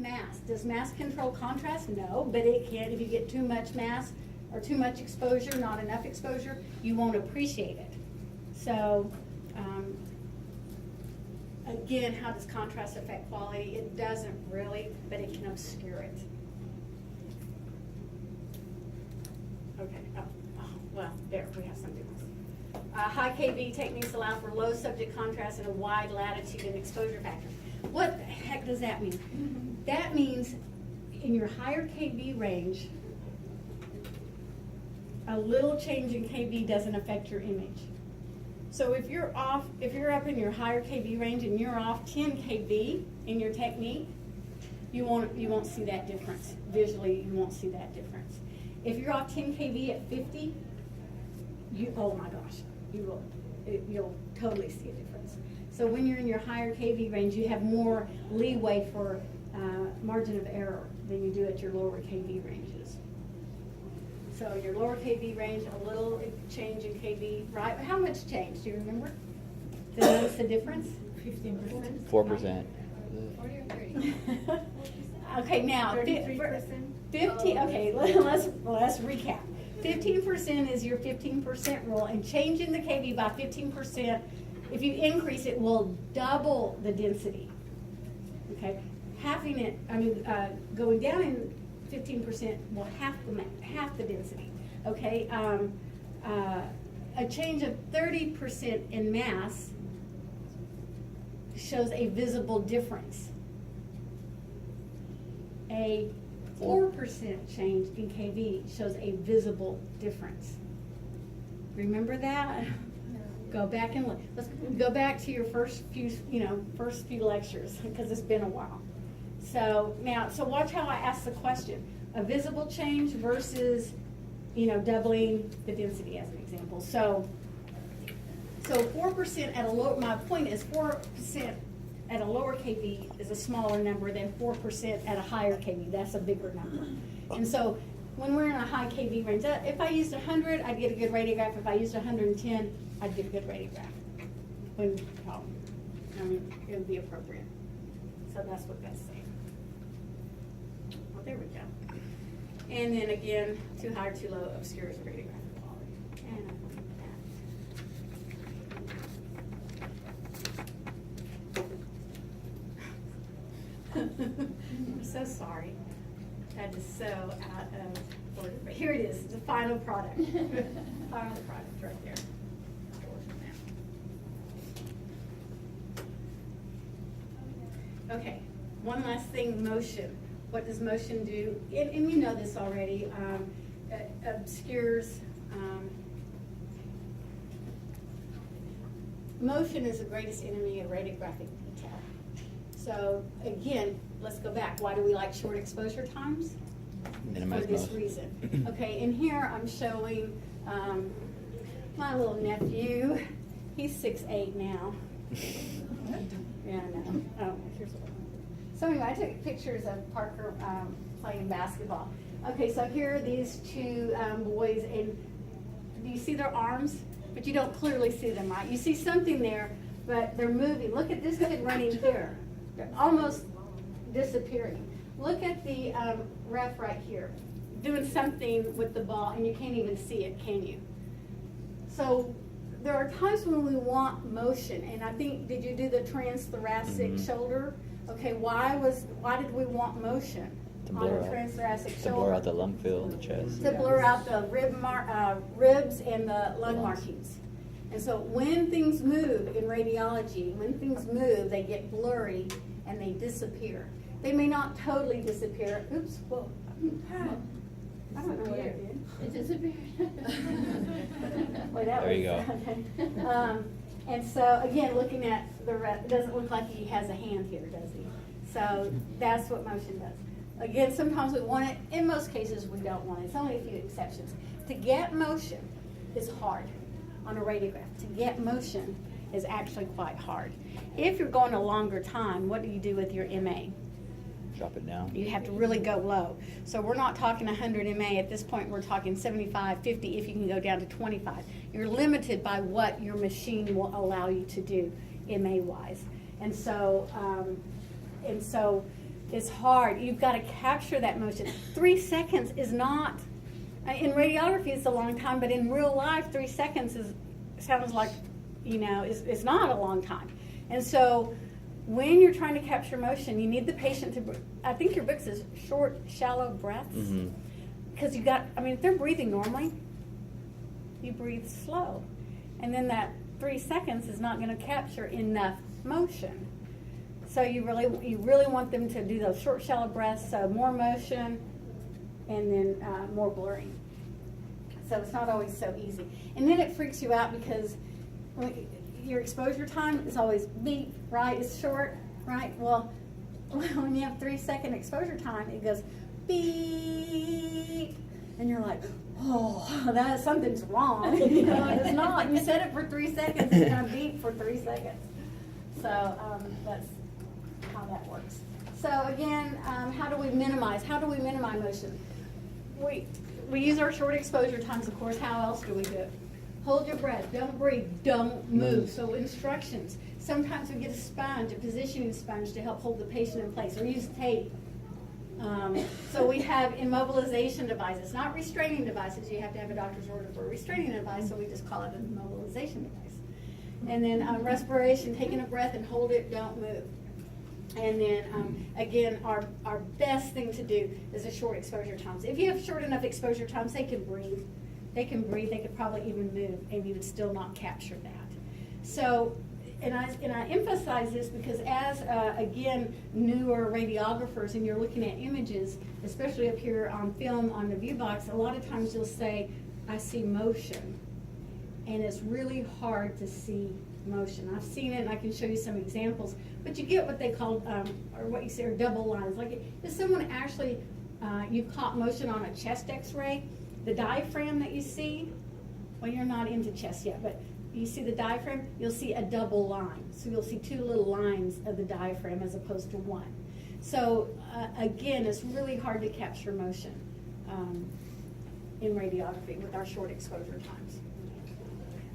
mass. Does mass control contrast? No, but it can. If you get too much mass or too much exposure, not enough exposure, you won't appreciate it. So, again, how does contrast affect quality? It doesn't really, but it can obscure it. Okay, well, there, we have something else. High KV techniques allow for low subject contrast and a wide latitude and exposure factor. What the heck does that mean? That means in your higher KV range, a little change in KV doesn't affect your image. So if you're up in your higher KV range and you're off 10 KV in your technique, you won't see that difference. Visually, you won't see that difference. If you're off 10 KV at 50, oh my gosh, you'll totally see a difference. So when you're in your higher KV range, you have more leeway for margin of error than you do at your lower KV ranges. So your lower KV range, a little change in KV, right? How much change? Do you remember? Did you notice the difference? 15%. 4%. 40 or 30? Okay, now 33%. 50. Okay, let's recap. 15% is your 15% rule, and changing the KV by 15%. If you increase it, will double the density. Okay, halving it. Going down in 15% will half the density. Okay, a change of 30% in mass shows a visible difference. A 4% change in KV shows a visible difference. Remember that? Go back and look. Let's go back to your first few lectures because it's been a while. So now, watch how I ask the question: a visible change versus, doubling the density as an example. So 4% at a lower. My point is 4% at a lower KV is a smaller number than 4% at a higher KV. That's a bigger number. And so when we're in a high KV range, if I used 100, I'd get a good radiograph. If I used 110, I'd get a good radiograph. It would be appropriate. So that's what that's saying. Well, there we go. And then again, too high or too low obscures the radiographic quality. And I believe that. I'm so sorry. That is so out of order. But here it is, the final product. Final product right there. Okay, one last thing, motion. What does motion do? And you know this already. It obscures. Motion is the greatest enemy of radiographic detail. So again, let's go back. Why do we like short exposure times? Minimize For this most. reason. Okay, and here I'm showing my little nephew. He's 6'8" now. Yeah, I know. Oh, here's what. So anyway, I took pictures of Parker playing basketball. Okay, so here are these two boys, and do you see their arms? But you don't clearly see them, right? You see something there, but they're moving. Look at this kid running here. They're almost disappearing. Look at the ref right here, doing something with the ball, and you can't even see it, can you? So there are times when we want motion, and I think, did you do the transthoracic shoulder? Okay, why did we want motion To on blur the out- transthoracic To shoulder? blur out the lung fill, the chest. To blur out the ribs and the lung markings. And so when things move in radiology, when things move, they get blurry and they disappear. They may not totally disappear. Oops, whoa. I don't know what I did. It disappeared. Well, that There you was- go. okay. And so again, looking at the it doesn't look like he has a hand here, does he? So that's what motion does. Again, sometimes we want it. In most cases, we don't want it. It's only a few exceptions. To get motion is hard on a radiograph. To get motion is actually quite hard. If you're going a longer time, what do you do with your MA? Drop it down. You have to really go low. So we're not talking 100 MA. At this point, we're talking 75, 50, if you can go down to 25. You're limited by what your machine will allow you to do MA-wise. And so is hard. You've got to capture that motion. 3 seconds is not, in radiography it's a long time, but in real life 3 seconds sounds like, it's not a long time. And so when you're trying to capture motion, you need the patient to, I think your book says short, shallow breaths. Because if they're breathing normally, you breathe slow. And then that 3 seconds is not going to capture enough motion. So you really want them to do those short, shallow breaths, so more motion and then more blurring. So it's not always so easy. And then it freaks you out because your exposure time is always beep, right? It's short, right? Well, when you have 3 second exposure time, it goes beep, and you're like, oh, something's wrong. It's not. You set it for 3 seconds, it's gonna beep for 3 seconds. So that's how that works. So again, how do we minimize motion? We use our short exposure times, of course. How else do we do it? Hold your breath, don't breathe, don't move. So instructions. Sometimes we get a sponge, a positioning sponge to help hold the patient in place, or use tape. So we have immobilization devices, not restraining devices. You have to have a doctor's order for a restraining device, so we just call it an immobilization device. And then respiration, taking a breath and hold it, don't move. And then again, our best thing to do is a short exposure times. If you have short enough exposure times, they can breathe. They could probably even move, and you would still not capture that. So, and I emphasize this because as, again, newer radiographers, and you're looking at images, especially up here on film on the view box, a lot of times you'll say, I see motion. And it's really hard to see motion. I've seen it, and I can show you some examples, but you get what they call, or what you say are double lines. Like if someone actually, you caught motion on a chest x-ray, the diaphragm that you see, well, you're not into chest yet, but you see the diaphragm, you'll see a double line. So you'll see 2 little lines of the diaphragm as opposed to 1. So again, it's really hard to capture motion in radiography with our short exposure times.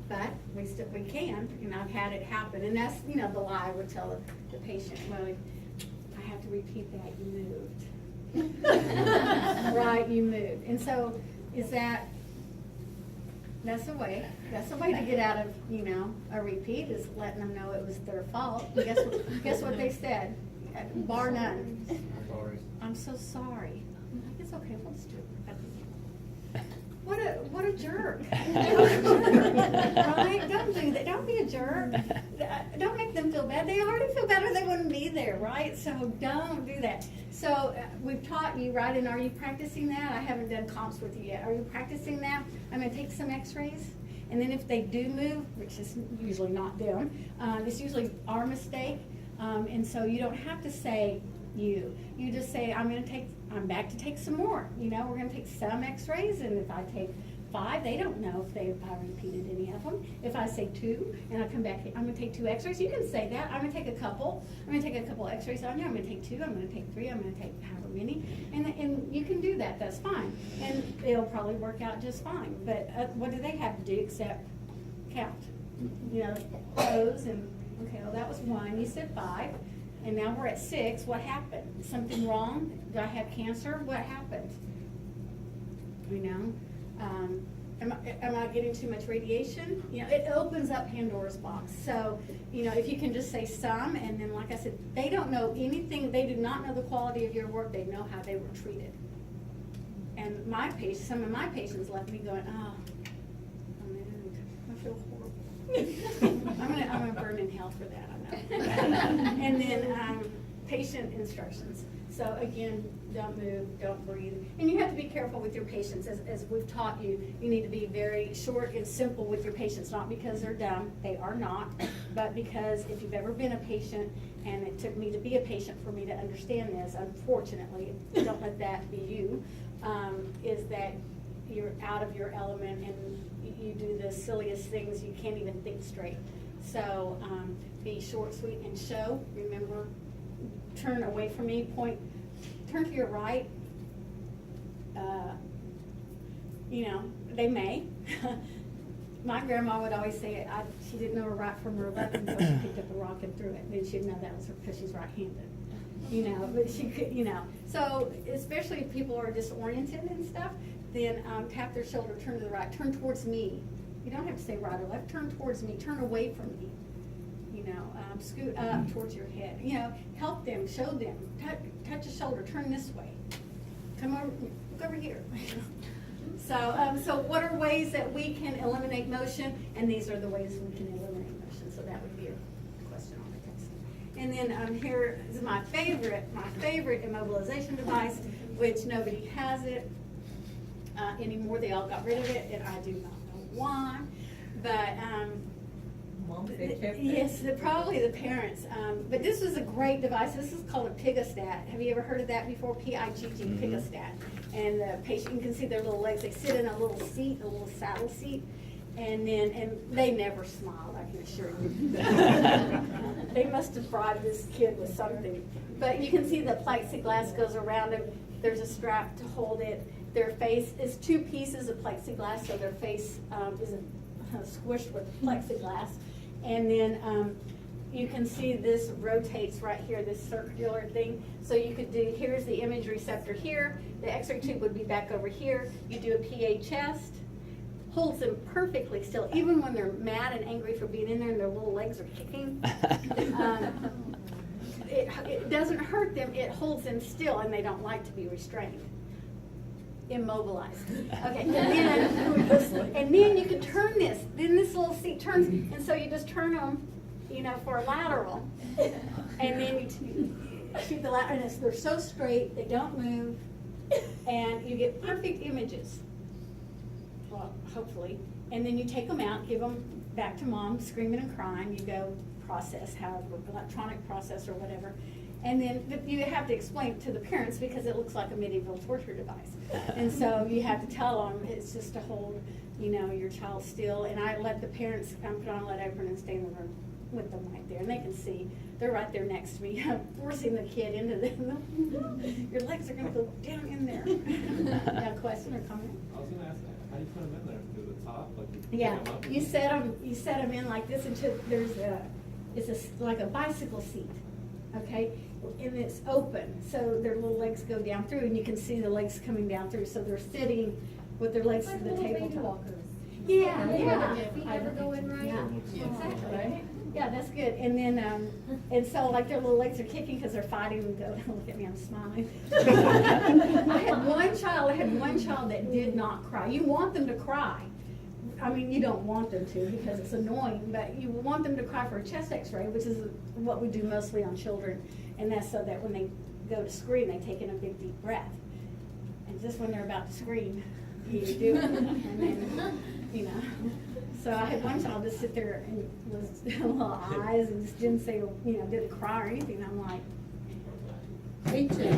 But we can, and I've had it happen. And that's, the lie I would tell the patient, well, I have to repeat that, you moved. Right, you moved. And so that's a way to get out of, a repeat, is letting them know it was their fault. And guess what they said? Bar none. I'm so sorry. I'm like, it's okay, we'll just do it. What a jerk. Right? Don't do that. Don't be a jerk. Don't make them feel bad. They already feel better, they wouldn't be there, right? So don't do that. So we've taught you, right? And are you practicing that? I haven't done comps with you yet. Are you practicing that? I'm going to take some x-rays. And then if they do move, which is usually not them, it's usually our mistake. And so you don't have to say you. You just say, I'm back to take some more. We're going to take some x-rays, and if I take 5, they don't know if I repeated any of them. If I say 2 and I come back, I'm going to take 2 x-rays. You can say that. I'm going to take a couple. I'm going to take a couple x-rays on you. I'm going to take 2. I'm going to take 3. I'm going to take however many. And you can do that. That's fine. And it'll probably work out just fine. But what do they have to do except count? Close and, okay, well, that was 1. You said 5. And now we're at 6. What happened? Something wrong? Do I have cancer? What happened? Am I getting too much radiation? It opens up Pandora's box. So, if you can just say some, and then like I said, they don't know anything. They do not know the quality of your work. They know how they were treated. And some of my patients left me going, oh, I feel horrible. I'm gonna burn in hell for that. And then patient instructions. So again, don't move, don't breathe. And you have to be careful with your patients. As we've taught you, you need to be very short and simple with your patients, not because they're dumb, they are not, but because if you've ever been a patient, and it took me to be a patient for me to understand this, unfortunately, don't let that be you, is that you're out of your element and you do the silliest things, you can't even think straight. So be short, sweet, and show. Remember, turn away from me, turn to your right. They may. My grandma would always say she didn't know her right from her left until she picked up a rock and threw it. Then she'd know that was her because she's right-handed. but she could, So especially if people are disoriented and stuff, then tap their shoulder, turn to the right, turn towards me. You don't have to say right or left, turn towards me, turn away from me. Scoot up towards your head. Help them, show them, touch a shoulder, turn this way. Come over, look over here. So what are ways that we can eliminate motion? And these are the ways we can eliminate motion. So that would be a question on the test. And then here is my favorite immobilization device, which nobody has it anymore. They all got rid of it, and I do not know why. But yes, probably the parents. But this was a great device. This is called a pigostat. Have you ever heard of that before? P-I-G-G, pigostat. And the patient, you can see their little legs. They sit in a little seat, a little saddle seat, and they never smiled, I can assure you. They must have bribed this kid with something. But you can see the plexiglass goes around them. There's a strap to hold it. Their face is 2 pieces of plexiglass, so their face isn't squished with plexiglass. And then you can see this rotates right here, this circular thing. So you could do, here's the image receptor here. The X-ray tube would be back over here. You do a PA chest. Holds them perfectly still, even when they're mad and angry for being in there and their little legs are kicking. It doesn't hurt them. It holds them still, and they don't like to be restrained. Immobilized. Okay, and then you can turn this. Then this little seat turns, and so you just turn them, for a lateral, and then you shoot the lateral, and they're so straight, they don't move, and you get perfect images. Well, hopefully. And then you take them out, give them back to mom, screaming and crying. You go process, however, electronic process or whatever. And then you have to explain to the parents because it looks like a medieval torture device. And so you have to tell them it's just to hold, your child still. And I let the parents put on a lead apron and stay in the room with them right there. And they can see, they're right there next to me, forcing the kid into them. Your legs are going to go down in there. Yeah, question or comment? I was going to ask that. How do you put them in there? Through the top? Like you Yeah, pick them up? you set them in like this until it's like a bicycle seat, okay? And it's open, so their little legs go down through, and you can see the legs coming down through, so they're sitting with their legs to the tabletop. walkers. Yeah. Their feet never go in right. Yeah. Exactly. Right? Yeah, that's good. And then, and so like their little legs are kicking because they're fighting and go, look at me, I'm smiling. I had one child that did not cry. You want them to cry. I mean, you don't want them to because it's annoying, but you want them to cry for a chest x-ray, which is what we do mostly on children. And that's so that when they go to scream, they take in a big, deep breath. And just when they're about to scream, you do it. And then, So I had one child just sit there and was little eyes and just didn't say, didn't cry or anything. I'm like, me too.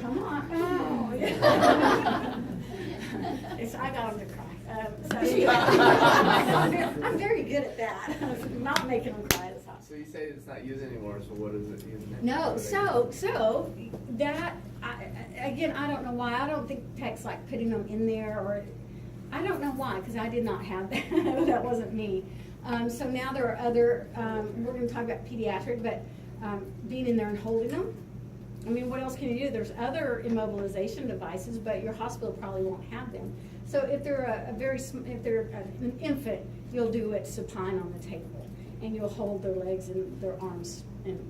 Come on. Oh. So I got him to cry. I'm very good at that. Not making them cry. So you say it's not used anymore, so what is it used now? No, so that, again, I don't know why. I don't think techs like putting them in there, or I don't know why, because I did not have that. That wasn't me. So now there are other, we're going to talk about pediatric, but being in there and holding them. I mean, what else can you do? There's other immobilization devices, but your hospital probably won't have them. So if they're if they're an infant, you'll do it supine on the table, and you'll hold their legs and their arms, and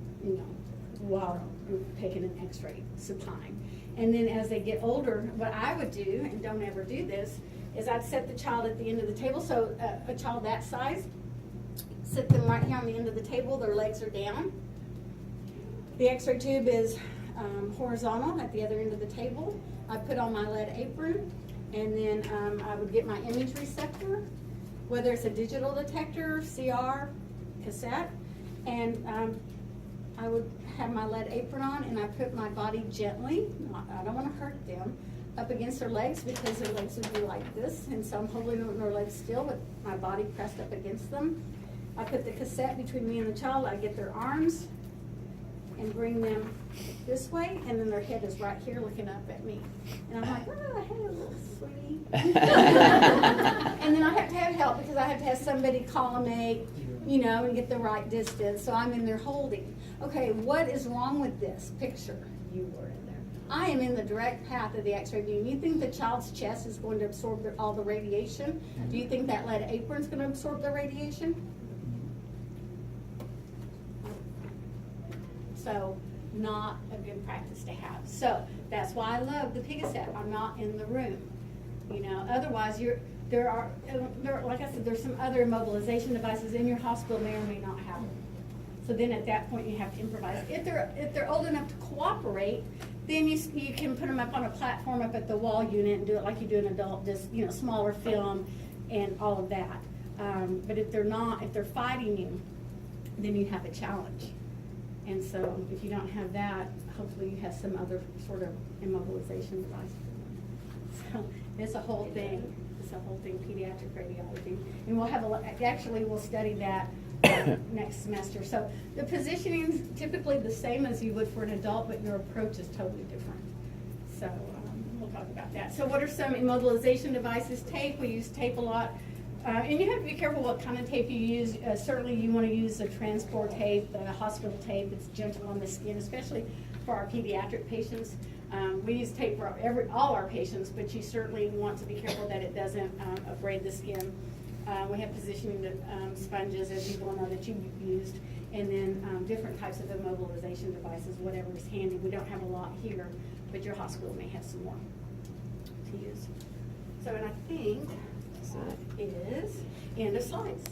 while you're taking an X-ray supine. And then as they get older, what I would do, and don't ever do this, is I'd set the child at the end of the table. So a child that size, sit them right here on the end of the table. Their legs are down. The X-ray tube is horizontal at the other end of the table. I put on my lead apron, and then I would get my image receptor, whether it's a digital detector, CR, cassette, and I would have my lead apron on, and I put my body gently, I don't want to hurt them, up against their legs, because their legs would be like this, and so I'm holding their legs still with my body pressed up against them. I put the cassette between me and the child. I get their arms and bring them this way, and then their head is right here looking up at me. And I'm like, oh, hey, little sweetie. And then I have to have help, because I have to have somebody collimate, you know, and get the right distance, so I'm in there holding. Okay, what is wrong with this picture? You were in there. I am in the direct path of the x-ray beam. You think the child's chest is going to absorb all the radiation? Do you think that lead apron's gonna absorb the radiation? So, not a good practice to have. So, that's why I love the Pigostat. I'm not in the room. You know, otherwise there are, like I said, there's some other immobilization devices in your hospital may or may not have them. So then at that point you have to improvise. If they're old enough to cooperate, then you can put them up on a platform up at the wall unit and do it like you do an adult, just, you know, smaller film and all of that. But if they're not, if they're fighting you, then you have a challenge. And so if you don't have that, hopefully you have some other sort of immobilization device. So it's a whole thing. It's a whole thing, pediatric radiology. And we'll have actually we'll study that next semester. So the positioning is typically the same as you would for an adult, but your approach is totally different. So we'll talk about that. So what are some immobilization devices? Tape, we use tape a lot. And you have to be careful what kind of tape you use. Certainly you want to use the transport tape, the hospital tape. It's gentle on the skin, especially for our pediatric patients. We use tape for all our patients, but you certainly want to be careful that it doesn't abrade the skin. We have positioning sponges, as you all know, that you've used, and then different types of immobilization devices, whatever is handy. We don't have a lot here, but your hospital may have some more to use. So, and I think that is end of slides.